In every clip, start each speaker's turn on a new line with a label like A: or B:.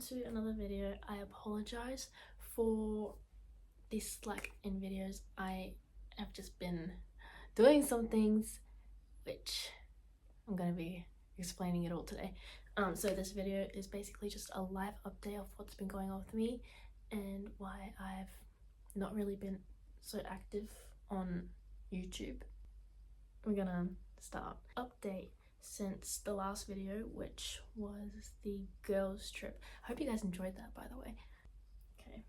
A: to another video. I apologize for this, like, in videos I have just been doing some things which I'm gonna be explaining it all today. So this video is basically just a live update of what's been going on with me and why I've not really been so active on YouTube. We're gonna start. Update since the last video, which was the girls trip. I hope you guys enjoyed that, by the way. Okay.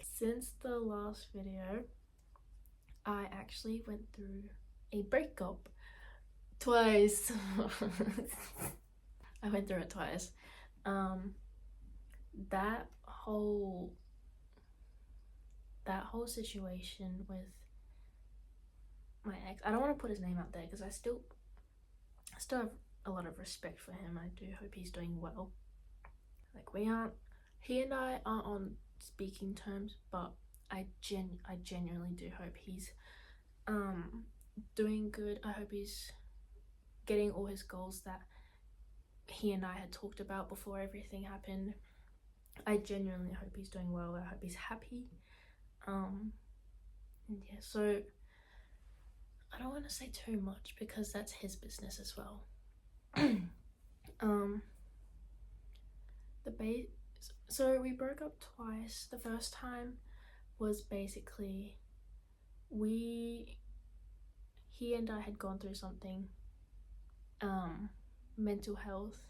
A: Since the last video, I actually went through a breakup twice. I went through it twice. That whole situation with my ex, I don't want to put his name out there because I still have a lot of respect for him. I do hope he's doing well. Like, he and I aren't on speaking terms, but I genuinely do hope he's doing good. I hope he's getting all his goals that he and I had talked about before everything happened. I genuinely hope he's doing well. I hope he's happy. And yeah, so I don't want to say too much because that's his business as well. So we broke up twice. The first time was basically he and I had gone through something, mental health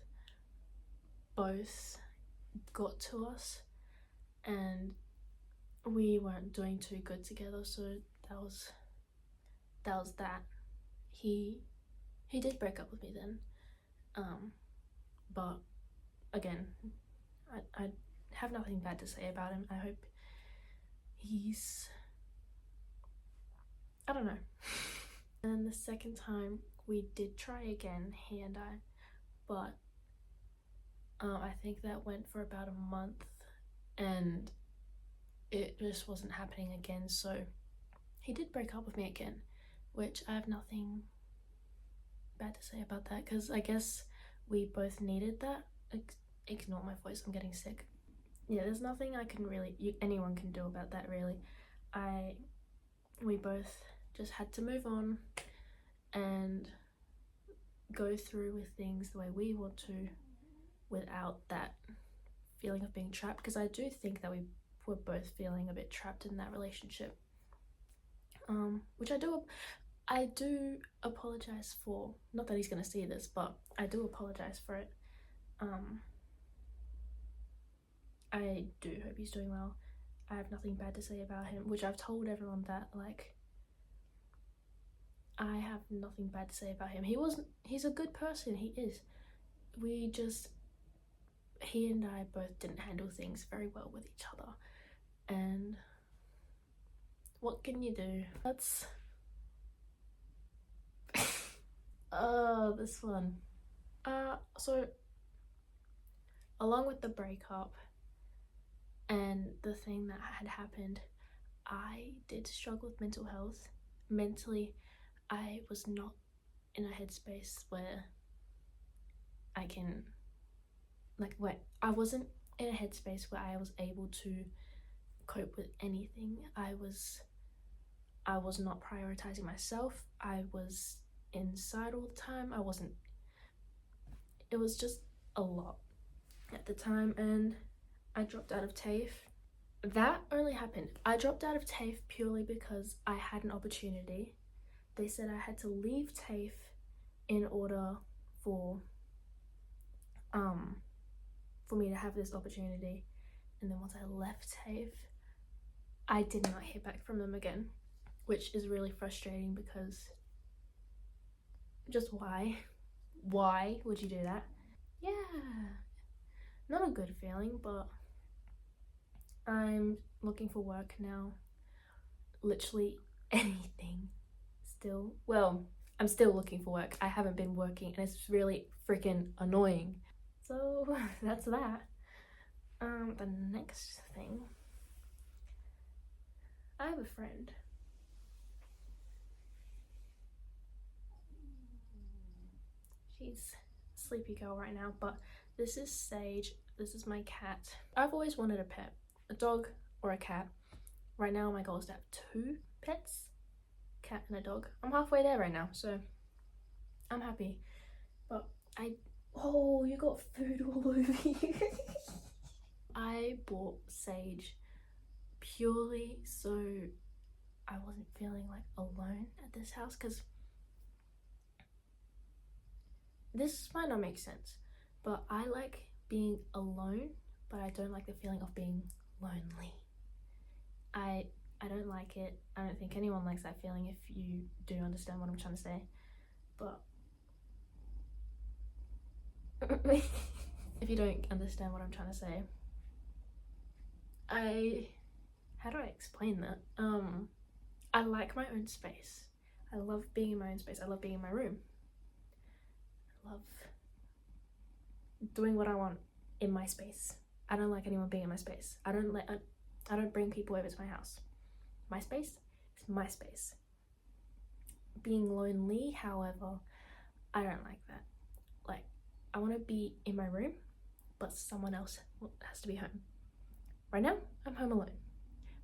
A: both got to us and we weren't doing too good together, so that was that. He did break up with me then, but again, I have nothing bad to say about him. I hope he's, I don't know. And the second time we did try again, he and I, but I think that went for about a month and it just wasn't happening again, so he did break up with me again, which I have nothing bad to say about that because I guess we both needed that. Ignore my voice, I'm getting sick. Yeah, there's nothing I can really, anyone can do about that really. We both just had to move on and go through with things the way we want to without that feeling of being trapped, because I do think that we were both feeling a bit trapped in that relationship, which I do apologize for. Not that he's gonna see this, but I do apologize for it. I do hope he's doing well. I have nothing bad to say about him, which I've told everyone that, like, I have nothing bad to say about him. He's a good person, he is. He and I both didn't handle things very well with each other. And what can you do? That's this one. So along with the breakup and the thing that had happened, I did struggle with mental health. Mentally, I was not in a headspace where I can, like, I wasn't in a headspace where I was able to cope with anything. I was not prioritizing myself. I was inside all the time. It was just a lot at the time, and I dropped out of TAFE. That only happened. I dropped out of TAFE purely because I had an opportunity. They said I had to leave TAFE in order for me to have this opportunity, and then once I left TAFE, I did not hear back from them again, which is really frustrating because just why would you do that? Yeah, not a good feeling, but I'm looking for work now. Literally anything still. Well, I'm still looking for work. I haven't been working and it's really freaking annoying. So that's that. The next thing, I have a friend. sleepy girl right now, but this is Sage. This is my cat. I've always wanted a pet, a dog or a cat. Right now my goal is to have 2 pets, cat and a dog. I'm halfway there right now, so I'm happy. But oh, you got food all over you. I bought Sage purely so I wasn't feeling like alone at this house, because this might not make sense, but I like being alone, but I don't like the feeling of being lonely. I don't like it. I don't think anyone likes that feeling, if you do understand what I'm trying to say. But if you don't understand what I'm trying to say, how do I explain that? I like my own space. I love being in my own space. I love being in my room. I love doing what I want in my space. I don't like anyone being in my space. I don't bring people over to my house. My space is my space. Being lonely, however, I don't like that. Like, I want to be in my room, but someone else has to be home. Right now, I'm home alone.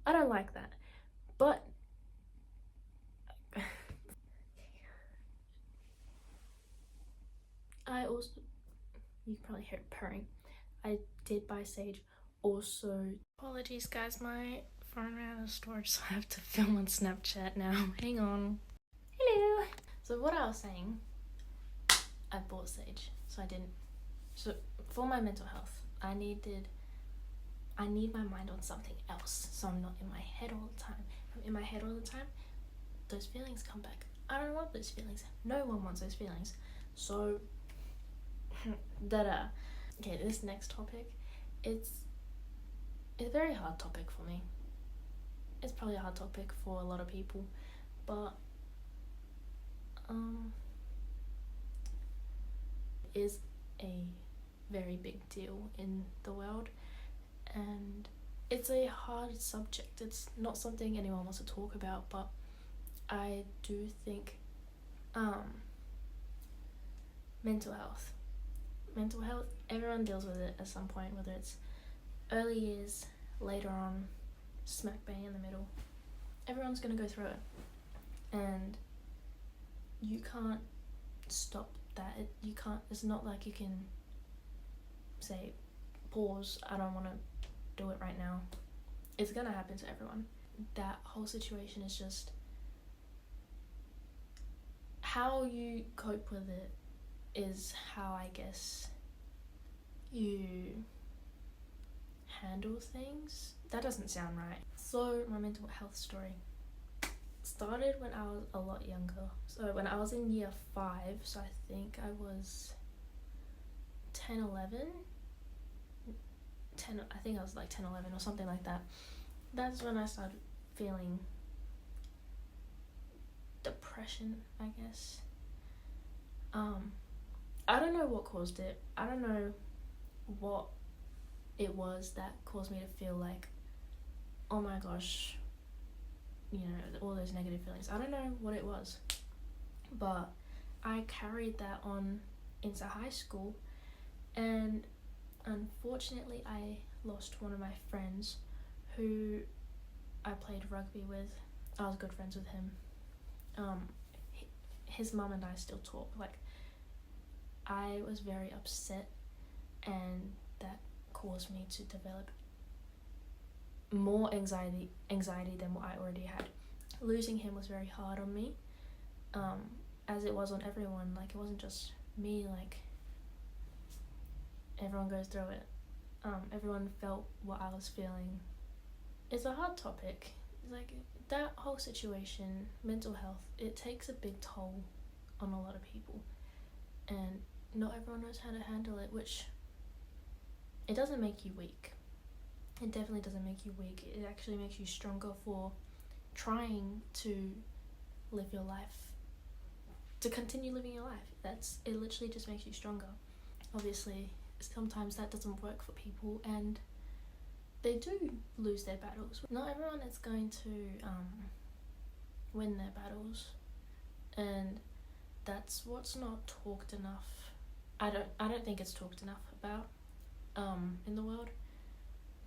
A: I don't like that. But I also, you can probably hear it purring, I did buy Sage also. Apologies guys, my phone ran out of storage, so I have to film on Snapchat now. Hang on. Hello. So what I was saying, I bought Sage, so for my mental health, I need my mind on something else, so I'm not in my head all the time. If I'm in my head all the time, those feelings come back. I don't want those feelings. No one wants those feelings. So okay, this next topic, it's a very hard topic for me. It's probably a hard topic for a lot of people, but it is a very big deal in the world, and it's a hard subject. It's not something anyone wants to talk about, but I do think mental health, everyone deals with it at some point, whether it's early years, later on, smack bang in the middle. Everyone's gonna go through it, and you can't stop that. It's not like you can say, pause, I don't want to do it right now. It's gonna happen to everyone. That whole situation is just how you cope with it is how, I guess, you handle things. That doesn't sound right. So my mental health story started when I was a lot younger. So when I was in year 5, so I think I was 10, 11. I think I was like 10, 11 or something like that. That's when I started feeling depression, I guess. I don't know what caused it. I don't know what it was that caused me to feel like, oh my gosh, you know, all those negative feelings. I don't know what it was, but I carried that on into high school, and unfortunately I lost one of my friends who I played rugby with. I was good friends with him. His mum and I still talk. Like, I was very upset, and that caused me to develop more anxiety than what I already had. Losing him was very hard on me, as it was on everyone. Like, it wasn't just me, like, everyone goes through it. Everyone felt what I was feeling. It's a hard topic. Like, that whole situation, mental health, it takes a big toll on a lot of people, and not everyone knows how to handle it, which, it doesn't make you weak. It definitely doesn't make you weak. It actually makes you stronger for trying to live your life, to continue living your life. It literally just makes you stronger. Obviously, sometimes that doesn't work for people, and they do lose their battles. Not everyone is going to win their battles, and that's what's not talked enough I don't think it's talked enough about in the world.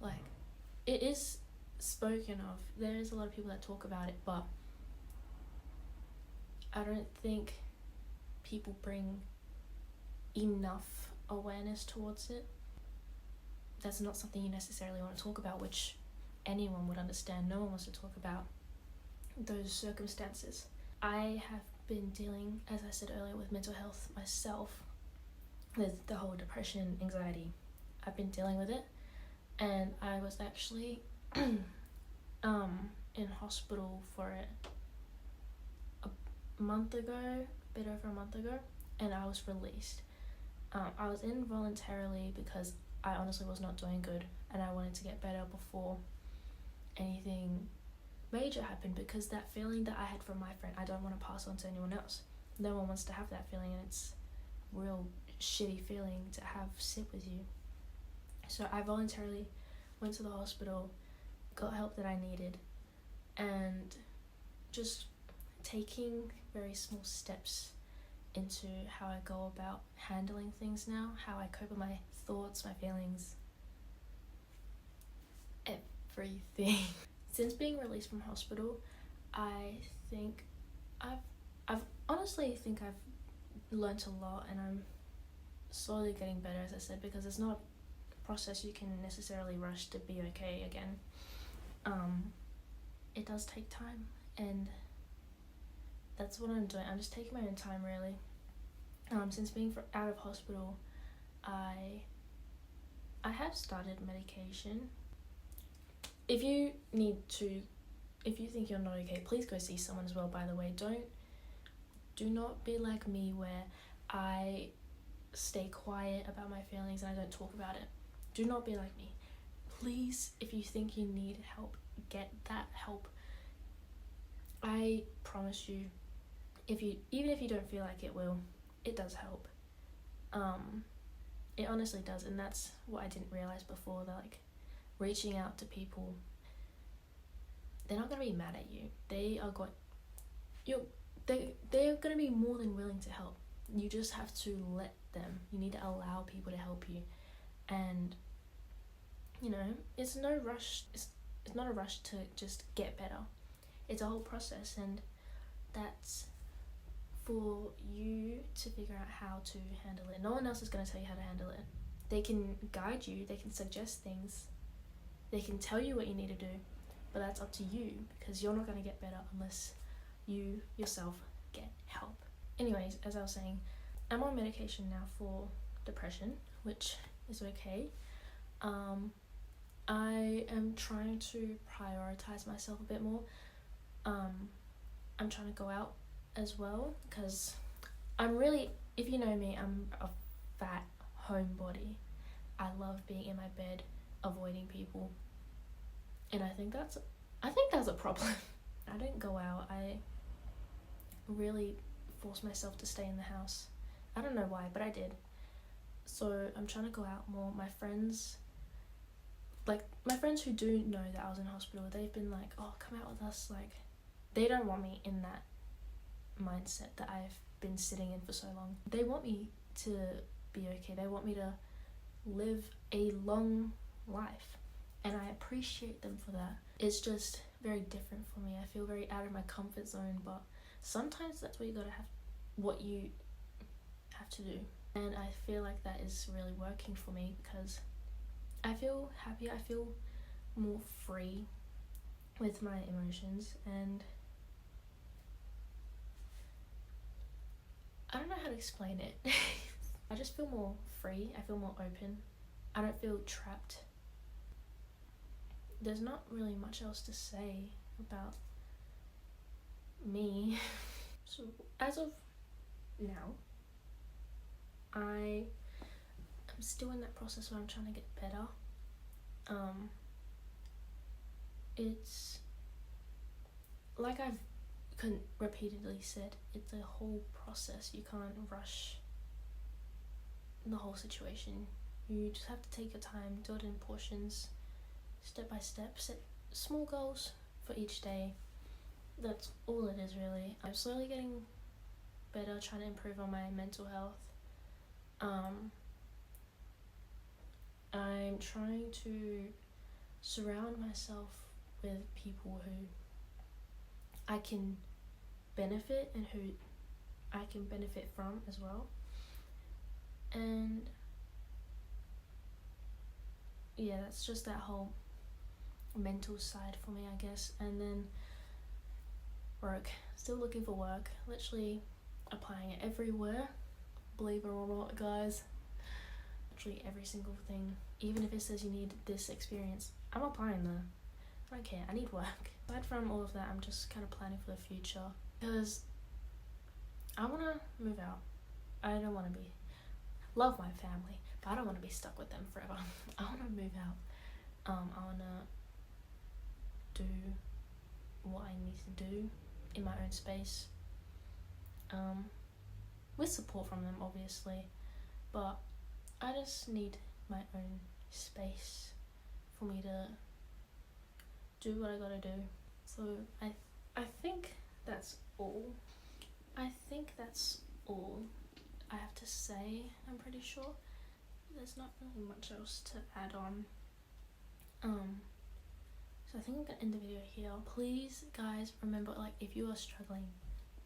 A: Like, it is spoken of. There is a lot of people that talk about it, but I don't think people bring enough awareness towards it. That's not something you necessarily want to talk about, which anyone would understand. No one wants to talk about those circumstances. I have been dealing, as I said earlier, with mental health myself, with the whole depression and anxiety. I've been dealing with it, and I was actually in hospital for it a bit over a month ago, and I was released. I was in voluntarily because I honestly was not doing good, and I wanted to get better before anything major happened, because that feeling that I had from my friend, I don't want to pass on to anyone else. No one wants to have that feeling, and it's a real shitty feeling to have sit with you. So I voluntarily went to the hospital, got help that I needed, and just taking very small steps into how I go about handling things now, how I cope with my thoughts, my feelings, everything. Since being released from hospital, I think I've honestly think I've learnt a lot, and I'm slowly getting better, as I said, because it's not a process you can necessarily rush to be okay again. It does take time, and that's what I'm doing. I'm just taking my own time, really. Since being out of hospital, I have started medication. If you think you're not okay, please go see someone as well, by the way. Do not be like me, where I stay quiet about my feelings and I don't talk about it. Do not be like me. Please, if you think you need help, get that help. I promise you, even if you don't feel like it will, it does help. It honestly does, and that's what I didn't realize before. That, like, reaching out to people, they're not gonna be mad at you. They're gonna be more than willing to help. You just have to let them. You need to allow people to help you, and it's no rush. It's not a rush to just get better. It's a whole process, and that's for you to figure out how to handle it. No one else is going to tell you how to handle it. They can guide you, they can suggest things, they can tell you what you need to do, but that's up to you, because you're not going to get better unless you yourself get help. Anyways, as I was saying, I'm on medication now for depression, which is okay. I am trying to prioritize myself a bit more. I'm trying to go out as well, because if you know me, I'm a fat homebody. I love being in my bed, avoiding people, and I think that's a problem. I don't go out. I really force myself to stay in the house. I don't know why, but I did. So I'm trying to go out more. My friends who do know that I was in hospital, they've been like, oh, come out with us. Like, they don't want me in that mindset that I've been sitting in for so long. They want me to be okay. They want me to live a long life, and I appreciate them for that. It's just very different for me. I feel very out of my comfort zone, but sometimes that's what you have to do, and I feel like that is really working for me, because I feel happy. I feel more free with my emotions, and I don't know how to explain it. I just feel more free. I feel more open. I don't feel trapped. There's not really much else to say about me. So as of now, I am still in that process where I'm trying to get better. It's like I've repeatedly said, it's a whole process. You can't rush the whole situation. You just have to take your time, do it in portions, step by step, set small goals for each day. That's all it is, really. I'm slowly getting better, trying to improve on my mental health, I'm trying to surround myself with people who I can benefit and who I can benefit from as well. And yeah, that's just that whole mental side for me, I guess. And then work, still looking for work, literally applying it everywhere, believe it or not, guys. Literally every single thing, even if it says you need this experience, I'm applying there. I don't care, I need work. Aside from all of that, I'm just kind of planning for the future, because I want to move out. I don't want to be, love my family, but I don't want to be stuck with them forever. I want to move out. I want to do what I need to do in my own space, with support from them, obviously, but I just need my own space for me to do what I gotta do. So I think that's all. I have to say. I'm pretty sure there's not really much else to add on. So I think I'm gonna end the video here. Please, guys, remember, like, if you are struggling,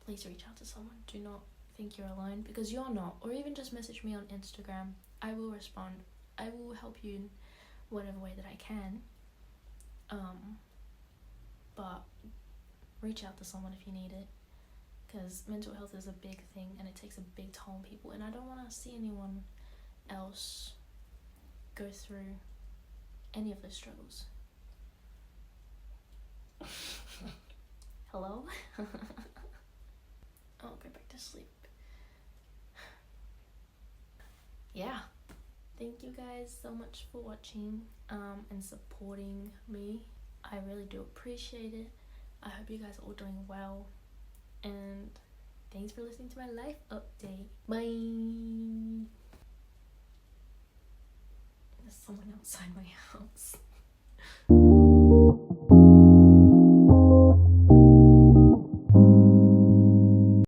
A: please reach out to someone. Do not think you're alone, because you're not. Or even just message me on Instagram. I will respond. I will help you in whatever way that I can. But reach out to someone if you need it, because mental health is a big thing and it takes a big toll on people, and I don't want to see anyone else go through any of those struggles. Hello? I'll go back to sleep. Yeah, thank you guys so much for watching and supporting me. I really do appreciate it. I hope you guys are all doing well, and thanks for listening to my life update. Bye. There's someone outside my house.